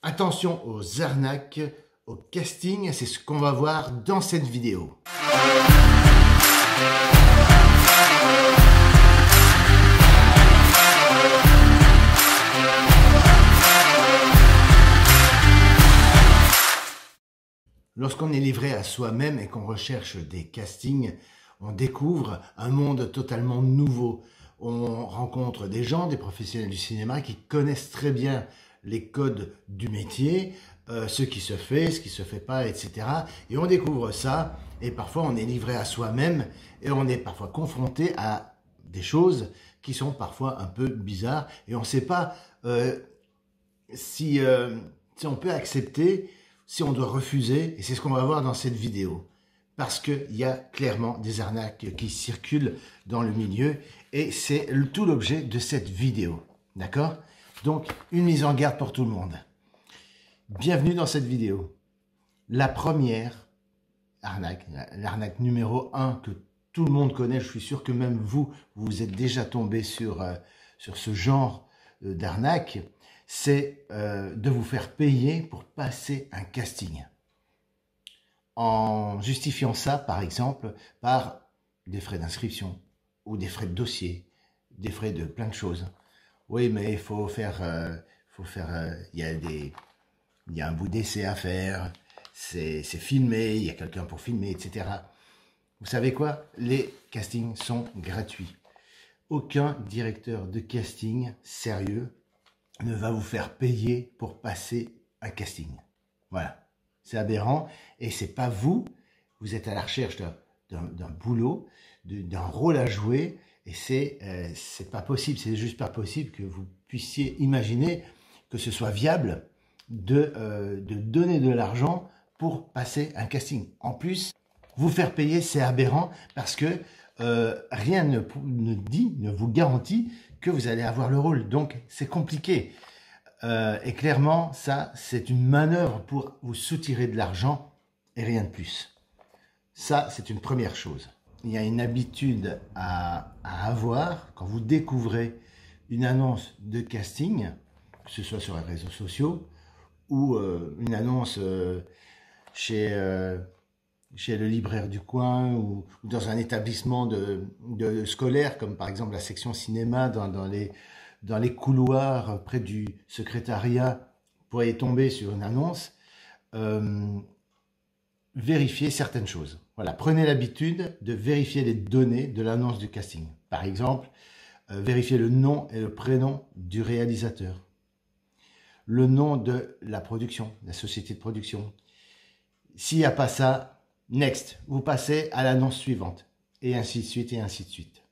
Attention aux arnaques, au casting, c'est ce qu'on va voir dans cette vidéo. Lorsqu'on est livré à soi-même et qu'on recherche des castings, on découvre un monde totalement nouveau. On rencontre des gens, des professionnels du cinéma qui connaissent très bien les codes du métier, ce qui se fait, ce qui se fait pas, etc. Et on découvre ça, et parfois on est livré à soi-même, et on est parfois confronté à des choses qui sont parfois un peu bizarres, et on ne sait pas si on peut accepter, si on doit refuser, et c'est ce qu'on va voir dans cette vidéo. Parce qu'il y a clairement des arnaques qui circulent dans le milieu, et c'est tout l'objet de cette vidéo, d'accord ? Donc, une mise en garde pour tout le monde. Bienvenue dans cette vidéo. La première arnaque, l'arnaque numéro 1 que tout le monde connaît, je suis sûr que même vous êtes déjà tombé sur ce genre d'arnaque, c'est de vous faire payer pour passer un casting. En justifiant ça, par exemple, par des frais d'inscription ou des frais de dossier, des frais de plein de choses. Oui, mais il faut faire, il y a un bout d'essai à faire, c'est filmé, il y a quelqu'un pour filmer, etc. Vous savez quoi? Les castings sont gratuits. Aucun directeur de casting sérieux ne va vous faire payer pour passer un casting. Voilà. C'est aberrant et c'est pas vous. Vous êtes à la recherche d'un boulot, d'un rôle à jouer et c'est pas possible. C'est juste pas possible que vous puissiez imaginer que ce soit viable de donner de l'argent pour passer un casting. En plus, vous faire payer, c'est aberrant parce que rien ne vous garantit que vous allez avoir le rôle. Donc, c'est compliqué. Et clairement, ça, c'est une manœuvre pour vous soutirer de l'argent et rien de plus. Ça, c'est une première chose. Il y a une habitude à avoir quand vous découvrez une annonce de casting, que ce soit sur les réseaux sociaux ou une annonce chez le libraire du coin ou dans un établissement de scolaire, comme par exemple la section cinéma dans les couloirs près du secrétariat, vous pourriez tomber sur une annonce, vérifiez certaines choses. Voilà, prenez l'habitude de vérifier les données de l'annonce du casting. Par exemple, vérifiez le nom et le prénom du réalisateur, le nom de la production, la société de production. S'il n'y a pas ça, next, vous passez à l'annonce suivante, et ainsi de suite, et ainsi de suite.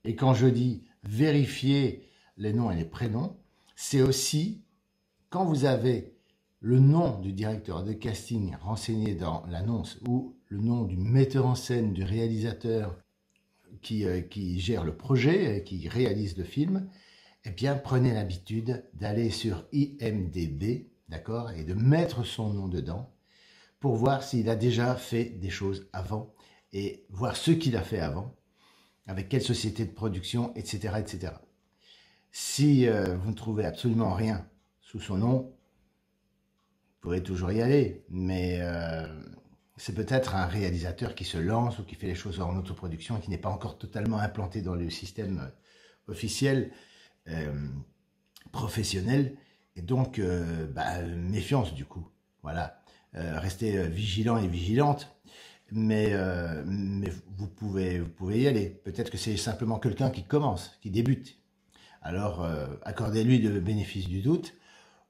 Et quand je dis vérifier les noms et les prénoms, c'est aussi quand vous avez le nom du directeur de casting renseigné dans l'annonce ou le nom du metteur en scène, du réalisateur qui gère le projet, qui réalise le film, eh bien prenez l'habitude d'aller sur IMDb, d'accord, et de mettre son nom dedans pour voir s'il a déjà fait des choses avant et voir ce qu'il a fait avant, avec quelle société de production, etc., etc. Si vous ne trouvez absolument rien sous son nom, vous pourrez toujours y aller, mais c'est peut-être un réalisateur qui se lance ou qui fait les choses en autoproduction et qui n'est pas encore totalement implanté dans le système officiel, professionnel, et donc méfiance du coup. Voilà, restez vigilant et vigilante, mais vous pouvez y aller. Peut-être que c'est simplement quelqu'un qui commence, qui débute. Alors, accordez-lui le bénéfice du doute,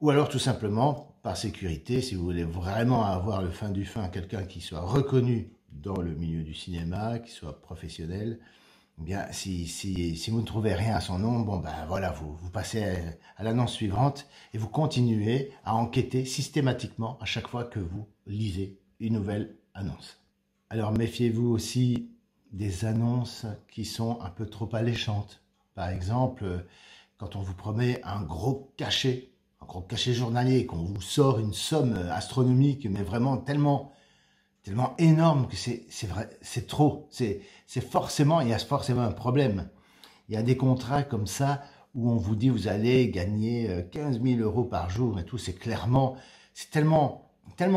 ou alors tout simplement, par sécurité, si vous voulez vraiment avoir le fin du fin, quelqu'un qui soit reconnu dans le milieu du cinéma, qui soit professionnel, eh bien, si vous ne trouvez rien à son nom, bon ben voilà, vous passez à l'annonce suivante et vous continuez à enquêter systématiquement à chaque fois que vous lisez une nouvelle annonce. Alors, méfiez-vous aussi des annonces qui sont un peu trop alléchantes. Par exemple, quand on vous promet un gros cachet journalier, qu'on vous sort une somme astronomique, mais vraiment tellement énorme que c'est vrai, c'est trop. Il y a forcément un problème. Il y a des contrats comme ça où on vous dit vous allez gagner 15 000 € par jour et tout, c'est tellement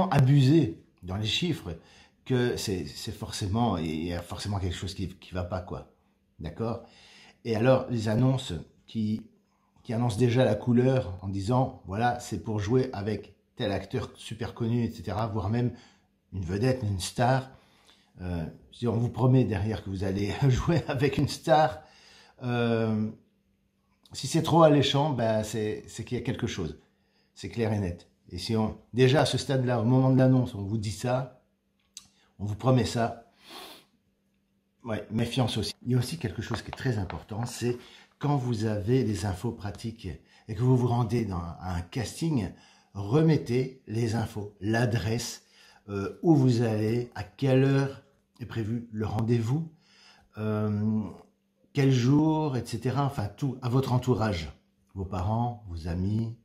abusé dans les chiffres que c'est forcément, il y a forcément quelque chose qui va pas, quoi. D'accord? Et alors, les annonces qui annoncent déjà la couleur en disant, voilà, c'est pour jouer avec tel acteur super connu, etc., voire même une vedette, une star. Si on vous promet derrière que vous allez jouer avec une star, si c'est trop alléchant, ben c'est qu'il y a quelque chose. C'est clair et net. Et si déjà à ce stade-là, au moment de l'annonce, on vous dit ça, on vous promet ça, ouais, méfiance aussi. Il y a aussi quelque chose qui est très important, c'est quand vous avez des infos pratiques et que vous vous rendez à un casting, remettez les infos, l'adresse, où vous allez, à quelle heure est prévu le rendez-vous, quel jour, etc. Enfin, tout à votre entourage, vos parents, vos amis,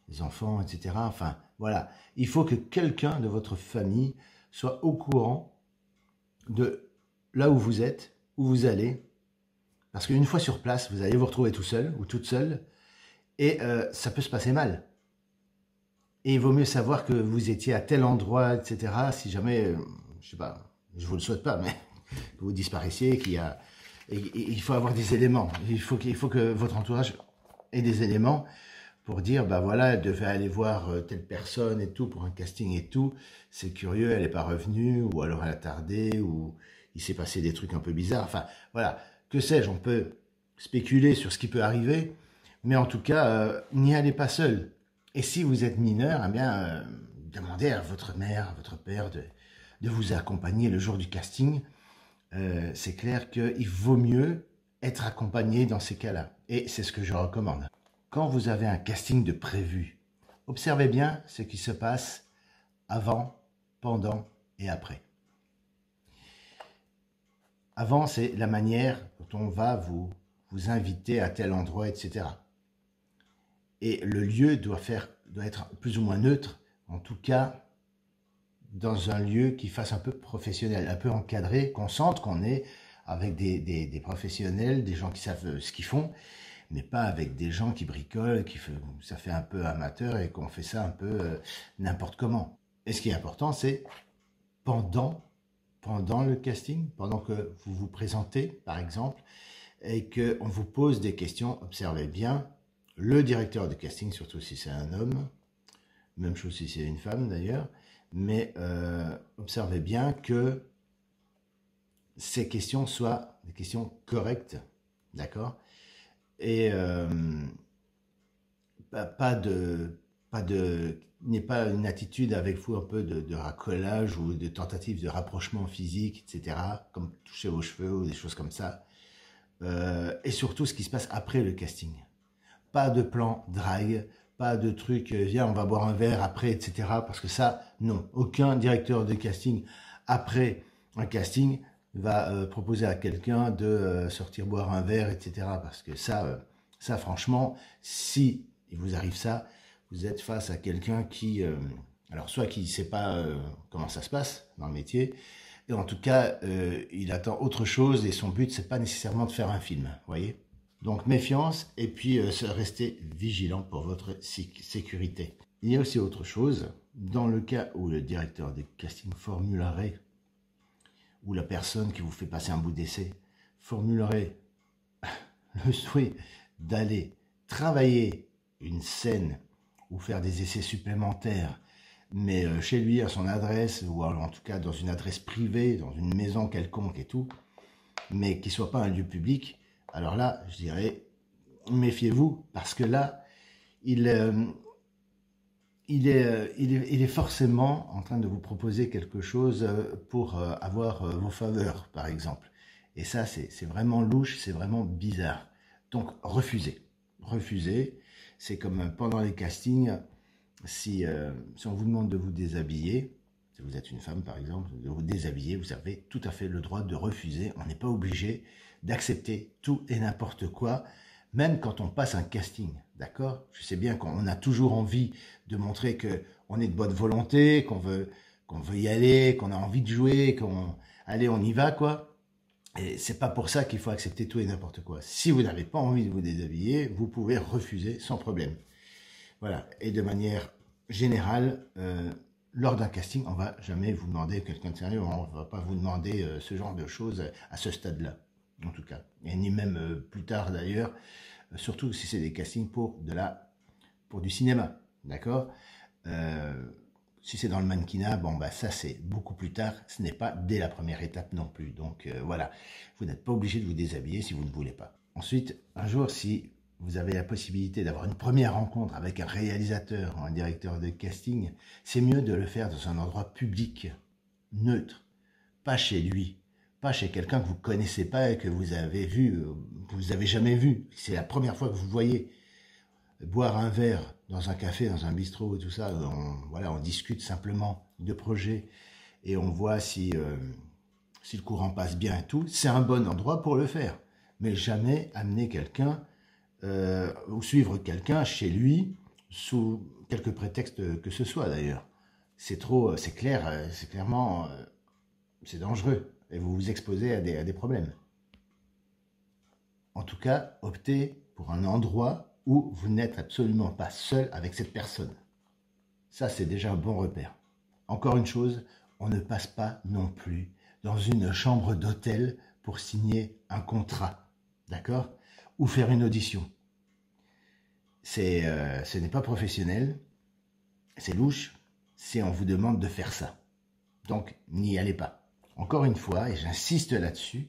les enfants, etc. Enfin, voilà. Il faut que quelqu'un de votre famille soit au courant de là où vous êtes, où vous allez. Parce qu'une fois sur place, vous allez vous retrouver tout seul ou toute seule. Et ça peut se passer mal. Et il vaut mieux savoir que vous étiez à tel endroit, etc. Si jamais, je sais pas, je vous le souhaite pas, mais que vous disparaissiez, il faut avoir des éléments. Il faut que votre entourage ait des éléments pour dire, bah voilà, elle devait aller voir telle personne et tout pour un casting et tout. C'est curieux, elle n'est pas revenue, ou alors elle a tardé, ou il s'est passé des trucs un peu bizarres. Enfin, voilà, que sais-je, on peut spéculer sur ce qui peut arriver, mais en tout cas, n'y allez pas seul. Et si vous êtes mineur, eh bien, demandez à votre mère, à votre père de vous accompagner le jour du casting. C'est clair qu'il vaut mieux être accompagné dans ces cas-là. Et c'est ce que je recommande. Quand vous avez un casting de prévu, observez bien ce qui se passe avant, pendant et après. Avant, c'est la manière dont on va vous inviter à tel endroit, etc. Et le lieu doit être plus ou moins neutre, en tout cas dans un lieu qui fasse un peu professionnel, un peu encadré, qu'on sente qu'on est avec des professionnels, des gens qui savent ce qu'ils font, mais pas avec des gens qui bricolent, ça fait un peu amateur et qu'on fait ça un peu n'importe comment. Et ce qui est important, c'est pendant le casting, pendant que vous vous présentez, par exemple, et qu'on vous pose des questions, observez bien le directeur de casting, surtout si c'est un homme, même chose si c'est une femme d'ailleurs, mais observez bien que ces questions soient des questions correctes, d'accord? Et n'est pas une attitude avec vous un peu de racolage ou de tentative de rapprochement physique, etc., comme toucher vos cheveux ou des choses comme ça. Et surtout ce qui se passe après le casting. Pas de plan drague, pas de truc, viens, on va boire un verre après, etc. Parce que ça, non. Aucun directeur de casting, après un casting, va proposer à quelqu'un de sortir boire un verre, etc. Parce que ça, franchement, si il vous arrive ça, vous êtes face à quelqu'un qui, alors soit qui ne sait pas comment ça se passe dans le métier, et en tout cas, il attend autre chose et son but, c'est pas nécessairement de faire un film, vous voyez. Donc méfiance et puis restez vigilant pour votre sécurité. Il y a aussi autre chose, dans le cas où le directeur de casting formulerait, ou la personne qui vous fait passer un bout d'essai, formulerait le souhait d'aller travailler une scène ou faire des essais supplémentaires, mais chez lui, à son adresse, ou en tout cas dans une adresse privée, dans une maison quelconque et tout, mais qui ne soit pas un lieu public, alors là, je dirais, méfiez-vous, parce que là, il est forcément en train de vous proposer quelque chose pour avoir vos faveurs, par exemple. Et ça, c'est vraiment louche, c'est vraiment bizarre. Donc, refusez. Refusez. C'est comme pendant les castings, si on vous demande de vous déshabiller, si vous êtes une femme, par exemple, de vous déshabiller, vous avez tout à fait le droit de refuser. On n'est pas obligé d'accepter tout et n'importe quoi, même quand on passe un casting, d'accord? Je sais bien qu'on a toujours envie de montrer qu'on est de bonne volonté, qu'on veut y aller, qu'on a envie de jouer, allez, on y va, quoi. Et c'est pas pour ça qu'il faut accepter tout et n'importe quoi. Si vous n'avez pas envie de vous déshabiller, vous pouvez refuser sans problème. Voilà. Et de manière générale, lors d'un casting, on va jamais vous demander quelqu'un de sérieux, on va pas vous demander ce genre de choses à ce stade-là, en tout cas. Et ni même plus tard d'ailleurs, surtout si c'est des castings pour du cinéma, d'accord. Si c'est dans le mannequinat, bon bah ça c'est beaucoup plus tard, ce n'est pas dès la première étape non plus. Donc voilà, vous n'êtes pas obligé de vous déshabiller si vous ne voulez pas. Ensuite, un jour, si vous avez la possibilité d'avoir une première rencontre avec un réalisateur ou un directeur de casting, c'est mieux de le faire dans un endroit public, neutre, pas chez lui, pas chez quelqu'un que vous connaissez pas et que vous avez vu, vous avez jamais vu. C'est la première fois que vous voyez. Boire un verre dans un café, dans un bistrot et tout ça, on discute simplement de projets et on voit si le courant passe bien et tout. C'est un bon endroit pour le faire, mais jamais amener quelqu'un ou suivre quelqu'un chez lui sous quelque prétexte que ce soit d'ailleurs. C'est trop, c'est clair, c'est clairement, c'est dangereux et vous vous exposez à des problèmes. En tout cas, optez pour un endroit où vous n'êtes absolument pas seul avec cette personne. Ça, c'est déjà un bon repère. Encore une chose, on ne passe pas non plus dans une chambre d'hôtel pour signer un contrat, d'accord? Ou faire une audition. Ce n'est pas professionnel, c'est louche si on vous demande de faire ça. Donc, n'y allez pas. Encore une fois, et j'insiste là-dessus,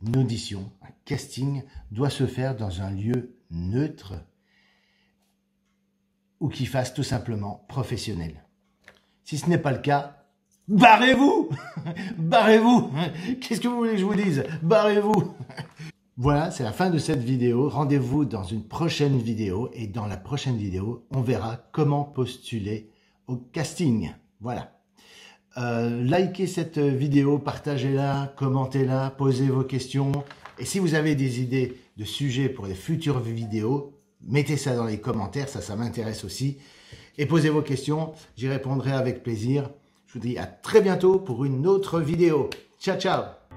une audition, un casting doit se faire dans un lieu neutre ou qui fasse tout simplement professionnel. Si ce n'est pas le cas, barrez-vous. Barrez-vous. Qu'est-ce que vous voulez que je vous dise? Barrez-vous. Voilà, c'est la fin de cette vidéo. Rendez-vous dans une prochaine vidéo. Et dans la prochaine vidéo, on verra comment postuler au casting. Voilà. Likez cette vidéo, partagez-la, commentez-la, posez vos questions. Et si vous avez des idées de sujets pour les futures vidéos, mettez ça dans les commentaires, ça m'intéresse aussi. Et posez vos questions, j'y répondrai avec plaisir. Je vous dis à très bientôt pour une autre vidéo. Ciao, ciao!